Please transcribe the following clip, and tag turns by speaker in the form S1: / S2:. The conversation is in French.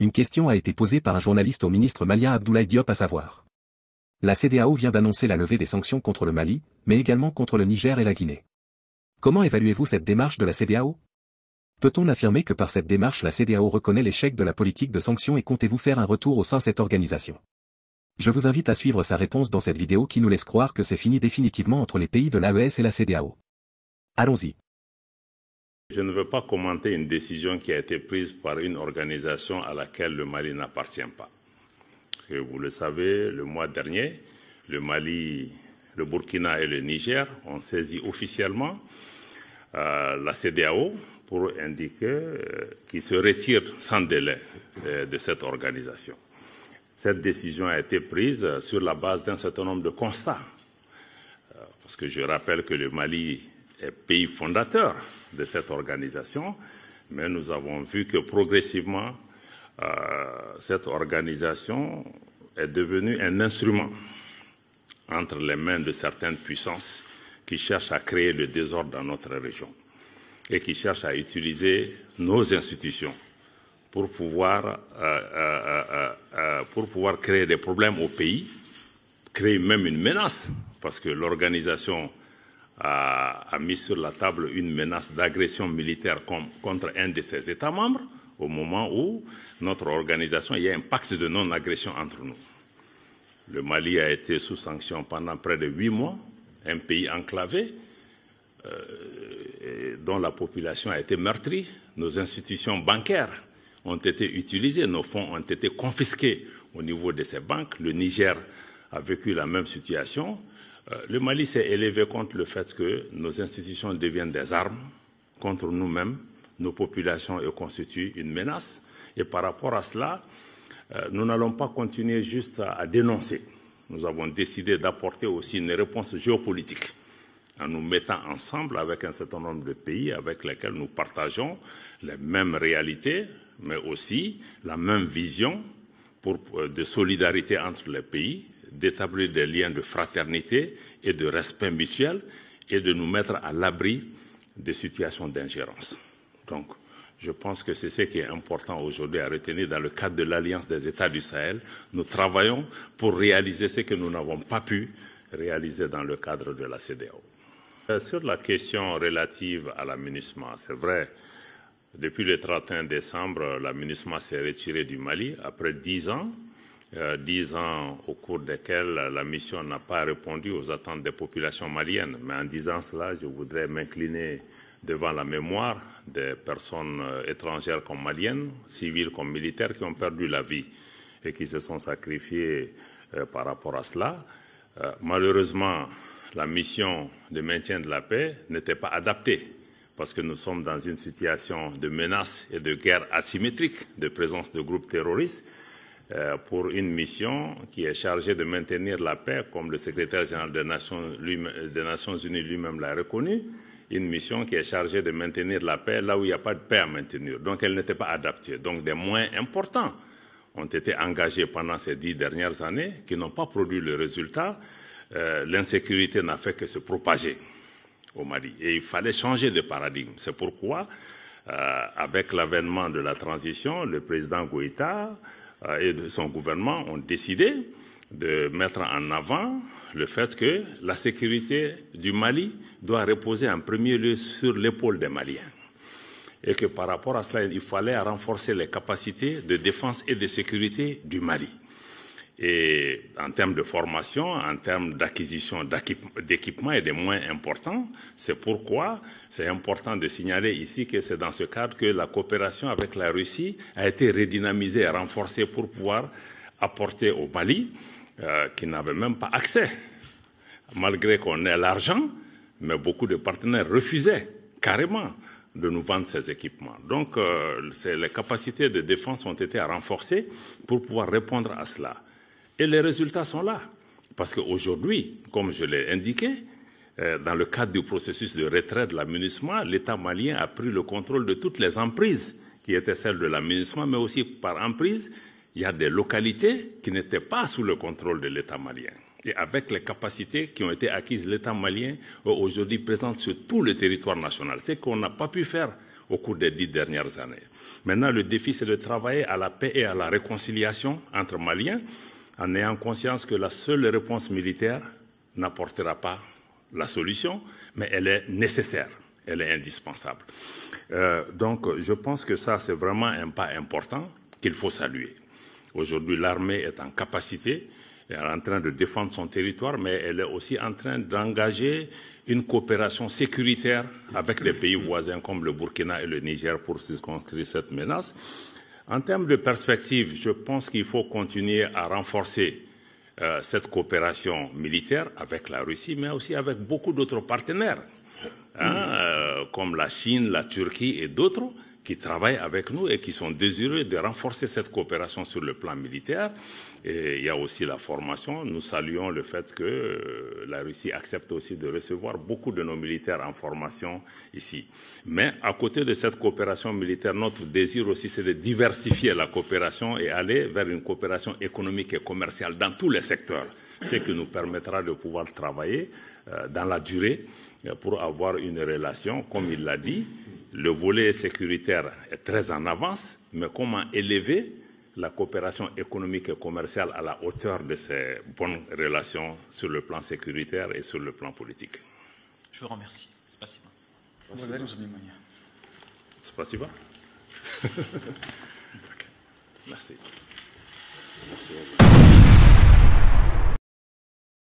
S1: Une question a été posée par un journaliste au ministre malien Abdoulaye Diop, à savoir: la CEDEAO vient d'annoncer la levée des sanctions contre le Mali, mais également contre le Niger et la Guinée. Comment évaluez-vous cette démarche de la CEDEAO? Peut-on affirmer que par cette démarche la CEDEAO reconnaît l'échec de la politique de sanctions et comptez-vous faire un retour au sein de cette organisation? Je vous invite à suivre sa réponse dans cette vidéo qui nous laisse croire que c'est fini définitivement entre les pays de l'AES et la CEDEAO. Allons-y.
S2: Je ne veux pas commenter une décision qui a été prise par une organisation à laquelle le Mali n'appartient pas. Et vous le savez, le mois dernier, le Mali, le Burkina et le Niger ont saisi officiellement la CEDEAO pour indiquer qu'ils se retirent sans délai de cette organisation. Cette décision a été prise sur la base d'un certain nombre de constats. Parce que je rappelle que le Mali est pays fondateur de cette organisation, mais nous avons vu que progressivement, cette organisation est devenue un instrument entre les mains de certaines puissances qui cherchent à créer le désordre dans notre région et qui cherchent à utiliser nos institutions pour pouvoir créer des problèmes au pays, créer même une menace, parce que l'organisation a mis sur la table une menace d'agression militaire contre un de ses États membres, au moment où notre organisation, il y a un pacte de non-agression entre nous. Le Mali a été sous sanction pendant près de 8 mois, un pays enclavé, dont la population a été meurtrie. Nos institutions bancaires ont été utilisées, nos fonds ont été confisqués au niveau de ces banques. Le Niger a vécu la même situation. Le Mali s'est élevé contre le fait que nos institutions deviennent des armes contre nous-mêmes, nos populations et constituent une menace. Et par rapport à cela, nous n'allons pas continuer juste à dénoncer. Nous avons décidé d'apporter aussi une réponse géopolitique en nous mettant ensemble avec un certain nombre de pays avec lesquels nous partageons les mêmes réalités, mais aussi la même vision de solidarité entre les pays, d'établir des liens de fraternité et de respect mutuel et de nous mettre à l'abri des situations d'ingérence. Donc, je pense que c'est ce qui est important aujourd'hui à retenir dans le cadre de l'Alliance des États du Sahel. Nous travaillons pour réaliser ce que nous n'avons pas pu réaliser dans le cadre de la CEDEAO. Sur la question relative à la MINUSMA, c'est vrai, depuis le 31 décembre, la MINUSMA s'est retirée du Mali après 10 ans. 10 ans au cours desquels la mission n'a pas répondu aux attentes des populations maliennes. Mais en disant cela, je voudrais m'incliner devant la mémoire des personnes étrangères comme maliennes, civiles comme militaires, qui ont perdu la vie et qui se sont sacrifiées par rapport à cela. Malheureusement, la mission de maintien de la paix n'était pas adaptée parce que nous sommes dans une situation de menace et de guerre asymétrique, de présence de groupes terroristes, pour une mission qui est chargée de maintenir la paix, comme le secrétaire général des Nations Unies lui-même l'a reconnu, une mission qui est chargée de maintenir la paix là où il n'y a pas de paix à maintenir. Donc elle n'était pas adaptée. Donc des moyens importants ont été engagés pendant ces 10 dernières années qui n'ont pas produit le résultat. L'insécurité n'a fait que se propager au Mali. Et il fallait changer de paradigme. C'est pourquoi, avec l'avènement de la transition, le président Goïta et son gouvernement ont décidé de mettre en avant le fait que la sécurité du Mali doit reposer en premier lieu sur l'épaule des Maliens. Et que par rapport à cela, il fallait renforcer les capacités de défense et de sécurité du Mali. Et en termes de formation, en termes d'acquisition d'équipements et des moyens importants, c'est pourquoi c'est important de signaler ici que c'est dans ce cadre que la coopération avec la Russie a été redynamisée et renforcée pour pouvoir apporter au Mali, qui n'avait même pas accès, malgré qu'on ait l'argent, mais beaucoup de partenaires refusaient carrément de nous vendre ces équipements. Donc, les capacités de défense ont été renforcées pour pouvoir répondre à cela. Et les résultats sont là. Parce qu'aujourd'hui, comme je l'ai indiqué, dans le cadre du processus de retrait de la MINUSMA, l'État malien a pris le contrôle de toutes les emprises qui étaient celles de la MINUSMA, mais aussi par emprise, il y a des localités qui n'étaient pas sous le contrôle de l'État malien. Et avec les capacités qui ont été acquises, l'État malien est aujourd'hui présent sur tout le territoire national. C'est qu'on n'a pas pu faire au cours des 10 dernières années. Maintenant, le défi, c'est de travailler à la paix et à la réconciliation entre Maliens, en ayant conscience que la seule réponse militaire n'apportera pas la solution, mais elle est nécessaire, elle est indispensable. Donc, je pense que ça, c'est vraiment un pas important qu'il faut saluer. Aujourd'hui, l'armée est en capacité, elle est en train de défendre son territoire, mais elle est aussi en train d'engager une coopération sécuritaire avec des pays voisins comme le Burkina et le Niger pour circonscrire cette menace. En termes de perspective, je pense qu'il faut continuer à renforcer cette coopération militaire avec la Russie, mais aussi avec beaucoup d'autres partenaires, comme la Chine, la Turquie et d'autres, qui travaillent avec nous et qui sont désireux de renforcer cette coopération sur le plan militaire. Et il y a aussi la formation. Nous saluons le fait que la Russie accepte aussi de recevoir beaucoup de nos militaires en formation ici. Mais à côté de cette coopération militaire, notre désir aussi, c'est de diversifier la coopération et aller vers une coopération économique et commerciale dans tous les secteurs, ce qui nous permettra de pouvoir travailler dans la durée pour avoir une relation, comme il l'a dit. Le volet sécuritaire est très en avance, mais comment élever la coopération économique et commerciale à la hauteur de ces bonnes relations sur le plan sécuritaire et sur le plan politique.
S3: Je vous remercie. Spasiba.
S2: Spasiba. Merci. Merci.